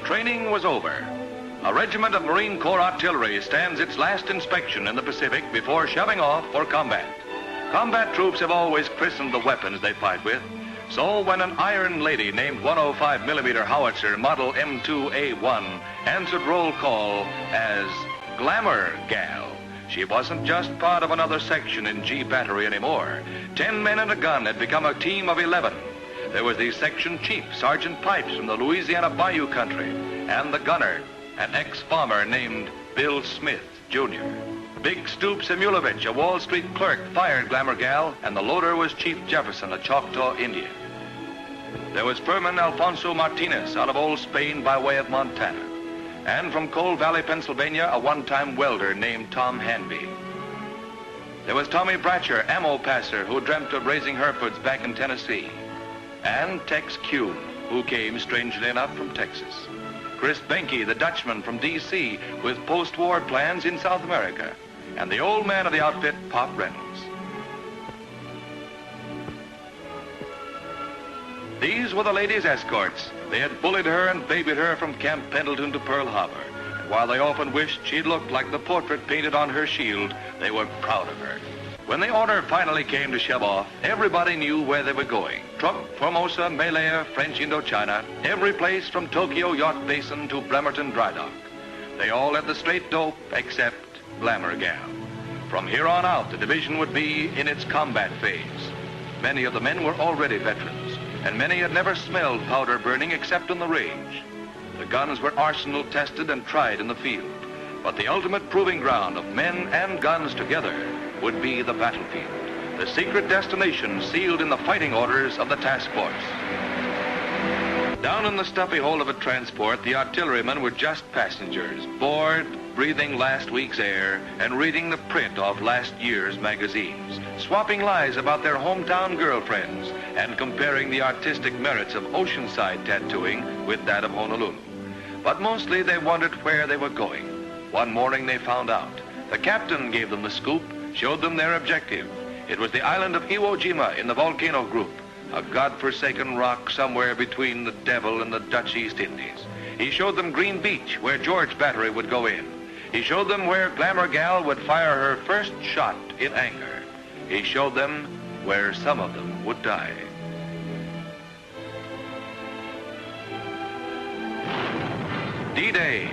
Training was over. A regiment of Marine Corps artillery stands its last inspection in the Pacific before shoving off for combat. Combat troops have always christened the weapons they fight with. So when an Iron Lady named 105mm Howitzer Model M2A1 answered roll call as Glamour Gal, she wasn't just part of another section in G Battery anymore. 10 men and a gun had become a team of 11. There was the section chief, Sergeant Pipes from the Louisiana Bayou country, and the gunner, an ex-farmer named Bill Smith, Jr. Big Stoop Simulovich, a Wall Street clerk, fired Glamour Gal, and the loader was Chief Jefferson, a Choctaw Indian. There was Furman Alfonso Martinez out of Old Spain by way of Montana. And from Coal Valley, Pennsylvania, a one-time welder named Tom Hanby. There was Tommy Bratcher, ammo passer, who dreamt of raising Herefords back in Tennessee. And Tex Kuhn, who came, strangely enough, from Texas. Chris Benke, the Dutchman from D.C., with post-war plans in South America. And the old man of the outfit, Pop Reynolds. These were the ladies' escorts. They had bullied her and babied her from Camp Pendleton to Pearl Harbor. And while they often wished she'd looked like the portrait painted on her shield, they were proud of her. When the order finally came to shove off, everybody knew where they were going. Truk, Formosa, Malaya, French Indochina, every place from Tokyo Yacht Basin to Bremerton Dry Dock. They all had the straight dope except Glamour Gal. From here on out, the division would be in its combat phase. Many of the men were already veterans, and many had never smelled powder burning except on the range. The guns were arsenal tested and tried in the field, but the ultimate proving ground of men and guns together would be the battlefield, the secret destination sealed in the fighting orders of the task force. Down in the stuffy hold of a transport, the artillerymen were just passengers, bored, breathing last week's air, and reading the print off last year's magazines, swapping lies about their hometown girlfriends, and comparing the artistic merits of oceanside tattooing with that of Honolulu. But mostly they wondered where they were going. One morning they found out. The captain gave them the scoop, showed them their objective. It was the island of Iwo Jima in the volcano group, a godforsaken rock somewhere between the devil and the Dutch East Indies. He showed them Green Beach, where George Battery would go in. He showed them where Glamour Gal would fire her first shot in anger. He showed them where some of them would die. D-Day.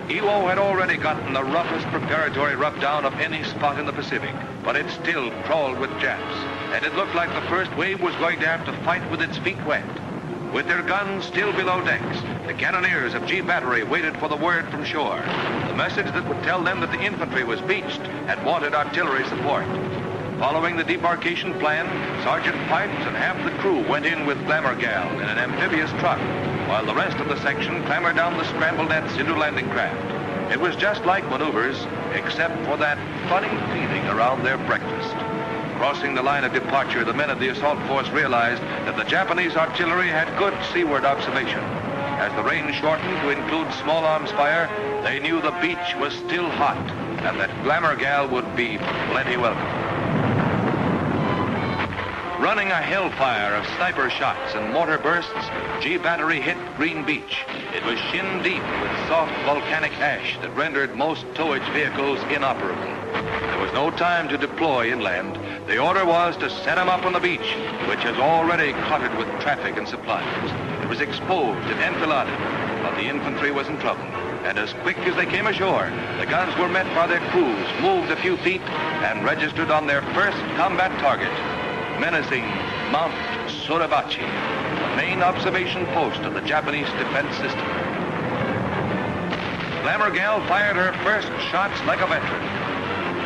Iwo had already gotten the roughest preparatory rub-down of any spot in the Pacific, but it still crawled with Japs, and it looked like the first wave was going to have to fight with its feet wet. With their guns still below decks, the cannoneers of G Battery waited for the word from shore, the message that would tell them that the infantry was beached and wanted artillery support. Following the debarkation plan, Sergeant Pipes and half the crew went in with Glamour Gal in an amphibious truck, while the rest of the section clambered down the scramble nets into landing craft. It was just like maneuvers, except for that funny feeling around their breakfast. Crossing the line of departure, the men of the assault force realized that the Japanese artillery had good seaward observation. As the range shortened to include small arms fire, they knew the beach was still hot and that Glamour Gal would be plenty welcome. Running a hellfire of sniper shots and mortar bursts, G Battery hit Green Beach. It was shin deep with soft volcanic ash that rendered most towage vehicles inoperable. There was no time to deploy inland. The order was to set them up on the beach, which is already cluttered with traffic and supplies. It was exposed and enfiladed, but the infantry was in trouble. And as quick as they came ashore, the guns were met by their crews, moved a few feet, and registered on their first combat target, menacing Mount Suribachi, the main observation post of the Japanese defense system. Glamour Gal fired her first shots like a veteran.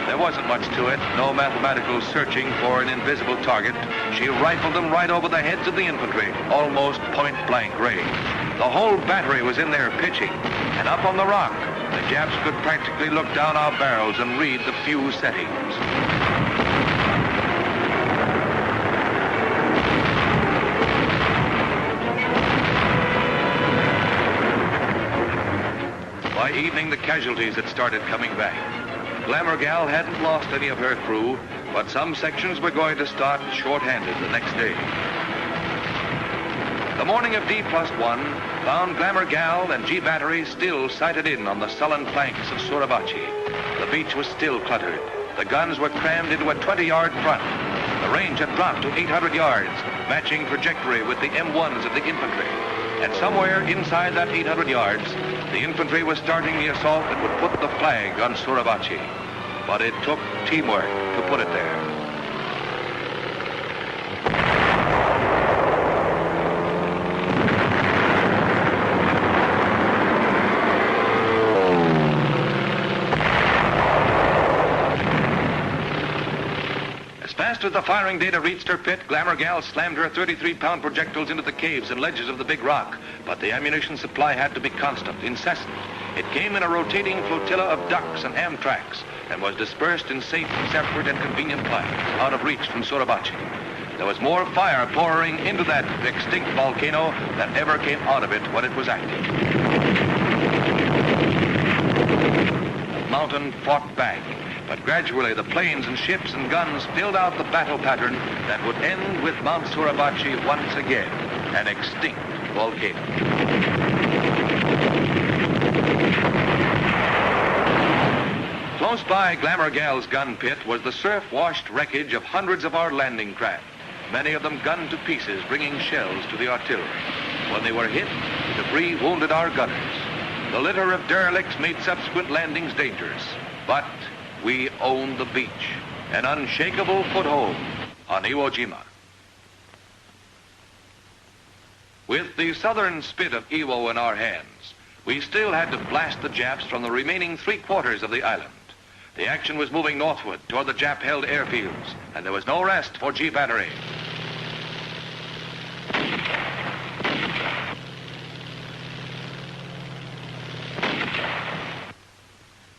There wasn't much to it, no mathematical searching for an invisible target. She rifled them right over the heads of the infantry, almost point-blank range. The whole battery was in there pitching, and up on the rock, the Japs could practically look down our barrels and read the fuse settings. By evening, the casualties had started coming back. Glamour Gal hadn't lost any of her crew, but some sections were going to start short-handed the next day. The morning of D+1, found Glamour Gal and G Battery still sighted in on the sullen flanks of Suribachi. The beach was still cluttered. The guns were crammed into a 20-yard front. The range had dropped to 800 yards, matching trajectory with the M1s of the infantry. And somewhere inside that 800 yards, the infantry was starting the assault that would put the flag on Suribachi. But it took teamwork to put it there. As the firing data reached her pit, Glamour Gal slammed her 33-pound projectiles into the caves and ledges of the big rock. But the ammunition supply had to be constant, incessant. It came in a rotating flotilla of ducks and Amtraks and was dispersed in safe, separate, and convenient plants out of reach from Suribachi. There was more fire pouring into that extinct volcano than ever came out of it when it was active. The mountain fought back. But gradually the planes and ships and guns filled out the battle pattern that would end with Mount Suribachi once again, an extinct volcano. Close by Glamour Gal's gun pit was the surf-washed wreckage of hundreds of our landing craft, many of them gunned to pieces, bringing shells to the artillery. When they were hit, the debris wounded our gunners. The litter of derelicts made subsequent landings dangerous, but we owned the beach, an unshakable foothold on Iwo Jima. With the southern spit of Iwo in our hands, we still had to blast the Japs from the remaining 3/4 of the island. The action was moving northward toward the Jap-held airfields, and there was no rest for G Battery.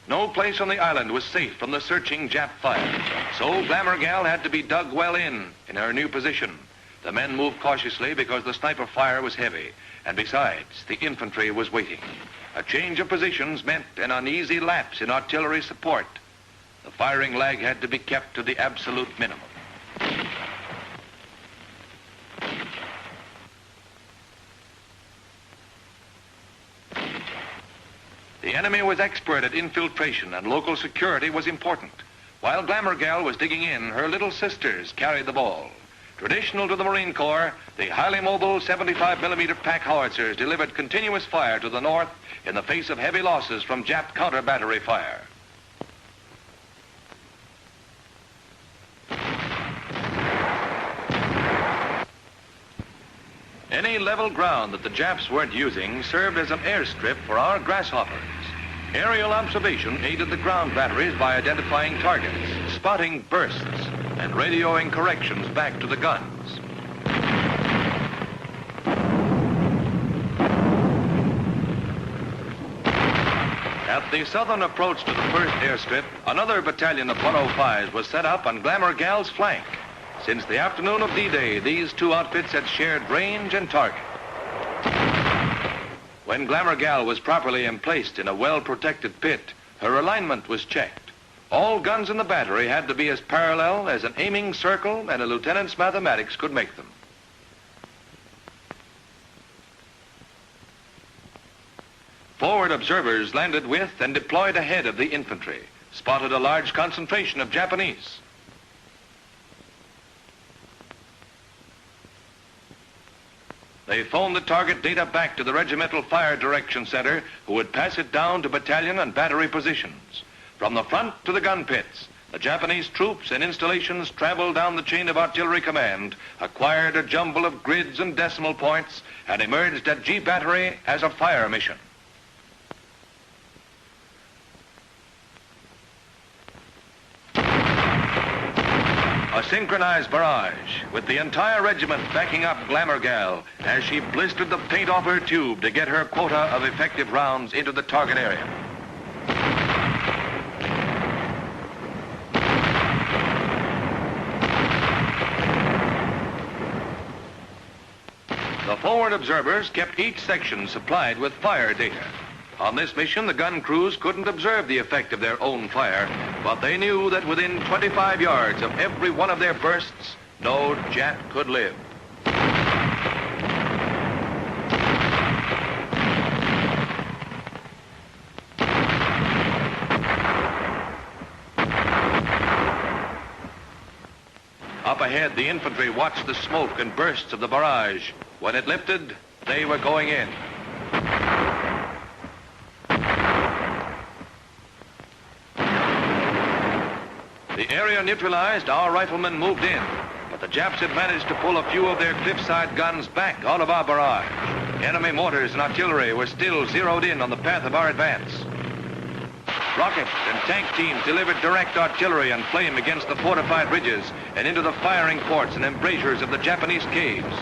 No place on the island was safe from the searching Jap fire, so Glamour Gal had to be dug well in her new position. The men moved cautiously because the sniper fire was heavy, and besides, the infantry was waiting. A change of positions meant an uneasy lapse in artillery support. The firing lag had to be kept to the absolute minimum. The enemy was expert at infiltration, and local security was important. While Glamour Gal was digging in, her little sisters carried the ball. Traditional to the Marine Corps, the highly mobile 75mm pack howitzers delivered continuous fire to the north in the face of heavy losses from Jap counter-battery fire. Any level ground that the Japs weren't using served as an airstrip for our grasshoppers. Aerial observation aided the ground batteries by identifying targets, spotting bursts, and radioing corrections back to the guns. At the southern approach to the first airstrip, another battalion of 105s was set up on Glamour Gal's flank. Since the afternoon of D-Day, these two outfits had shared range and target. When Glamour Gal was properly emplaced in a well-protected pit, her alignment was checked. All guns in the battery had to be as parallel as an aiming circle and a lieutenant's mathematics could make them. Forward observers landed with and deployed ahead of the infantry, spotted a large concentration of Japanese. They phoned the target data back to the Regimental Fire Direction Center, who would pass it down to battalion and battery positions. From the front to the gun pits, the Japanese troops and installations traveled down the chain of artillery command, acquired a jumble of grids and decimal points, and emerged at G Battery as a fire mission. A synchronized barrage, with the entire regiment backing up Glamour Gal as she blistered the paint off her tube to get her quota of effective rounds into the target area. The forward observers kept each section supplied with fire data. On this mission, the gun crews couldn't observe the effect of their own fire, but they knew that within 25 yards of every one of their bursts, no Jap could live. ahead, the infantry watched the smoke and bursts of the barrage. When it lifted, they were going in. The area neutralized, our riflemen moved in, but the Japs had managed to pull a few of their cliffside guns back out of our barrage. Enemy mortars and artillery were still zeroed in on the path of our advance. Rocket and tank teams delivered direct artillery and flame against the fortified ridges and into the firing ports and embrasures of the Japanese caves.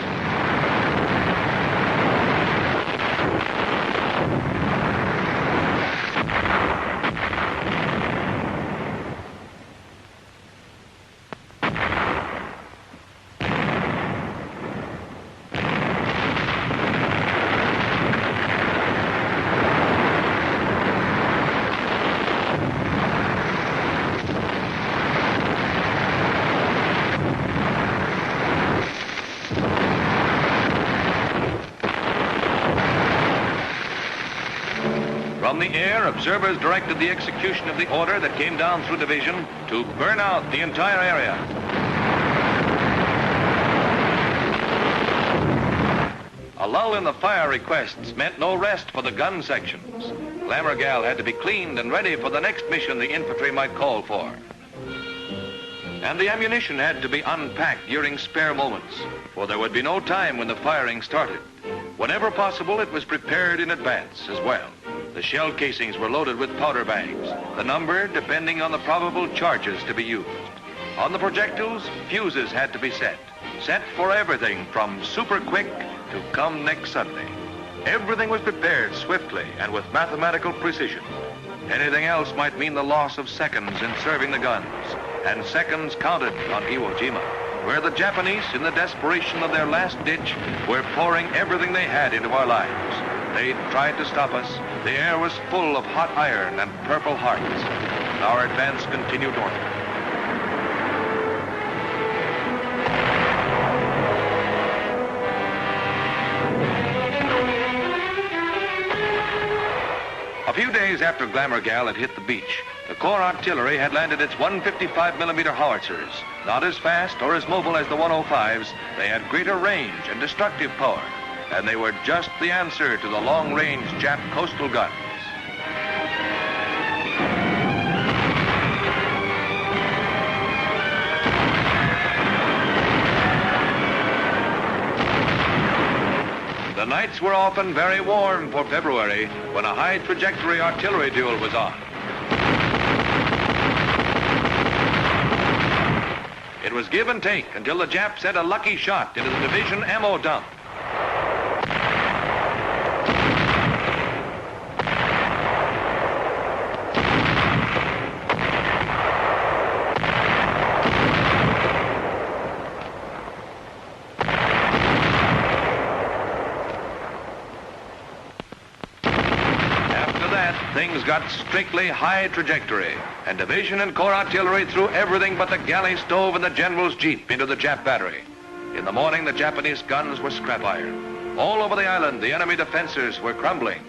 From the air, observers directed the execution of the order that came down through division to burn out the entire area. A lull in the fire requests meant no rest for the gun sections. Glamour Gal had to be cleaned and ready for the next mission the infantry might call for. And the ammunition had to be unpacked during spare moments, for there would be no time when the firing started. Whenever possible, it was prepared in advance as well. The shell casings were loaded with powder bags, the number depending on the probable charges to be used. On the projectiles, fuses had to be set for everything from super quick to come next Sunday. Everything was prepared swiftly and with mathematical precision. Anything else might mean the loss of seconds in serving the guns, and seconds counted on Iwo Jima, where the Japanese, in the desperation of their last ditch, were pouring everything they had into our lives. They tried to stop us. The air was full of hot iron and purple hearts. Our advance continued northward. A few days after Glamour Gal had hit the beach, the Corps artillery had landed its 155mm howitzers. Not as fast or as mobile as the 105s, they had greater range and destructive power, and they were just the answer to the long-range Jap coastal guns. The nights were often very warm for February when a high-trajectory artillery duel was on. It was give and take until the Japs sent a lucky shot into the division ammo dump. Things got strictly high trajectory, and division and corps artillery threw everything but the galley stove and the general's jeep into the Jap battery. In the morning, the Japanese guns were scrap iron. All over the island, the enemy defenses were crumbling.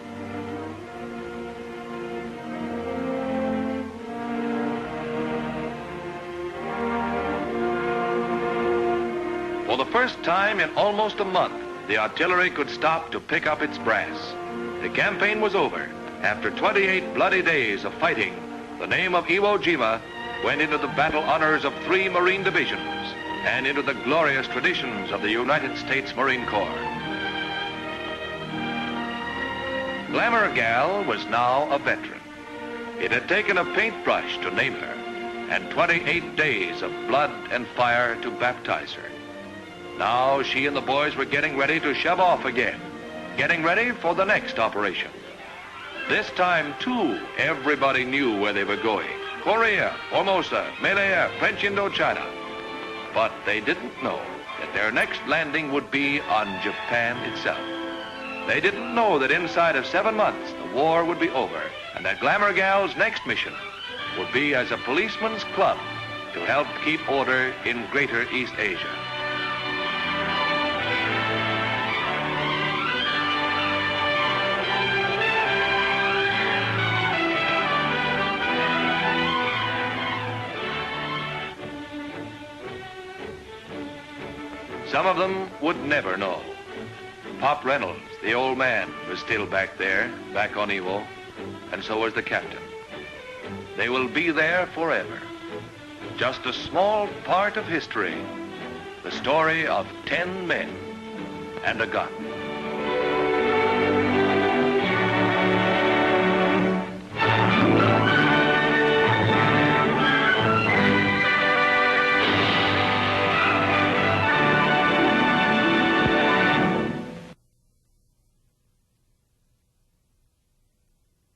For the first time in almost a month, the artillery could stop to pick up its brass. The campaign was over. After 28 bloody days of fighting, the name of Iwo Jima went into the battle honors of 3 Marine divisions and into the glorious traditions of the United States Marine Corps. Glamour Gal was now a veteran. It had taken a paintbrush to name her and 28 days of blood and fire to baptize her. Now she and the boys were getting ready to shove off again, getting ready for the next operation. This time, too, everybody knew where they were going. Korea, Formosa, Malaya, French Indochina. But they didn't know that their next landing would be on Japan itself. They didn't know that inside of 7 months, the war would be over, and that Glamour Gal's next mission would be as a policeman's club to help keep order in Greater East Asia. Some of them would never know. Pop Reynolds, the old man, was still back there, back on Iwo, and so was the captain. They will be there forever. Just a small part of history. The story of 10 men and a gun.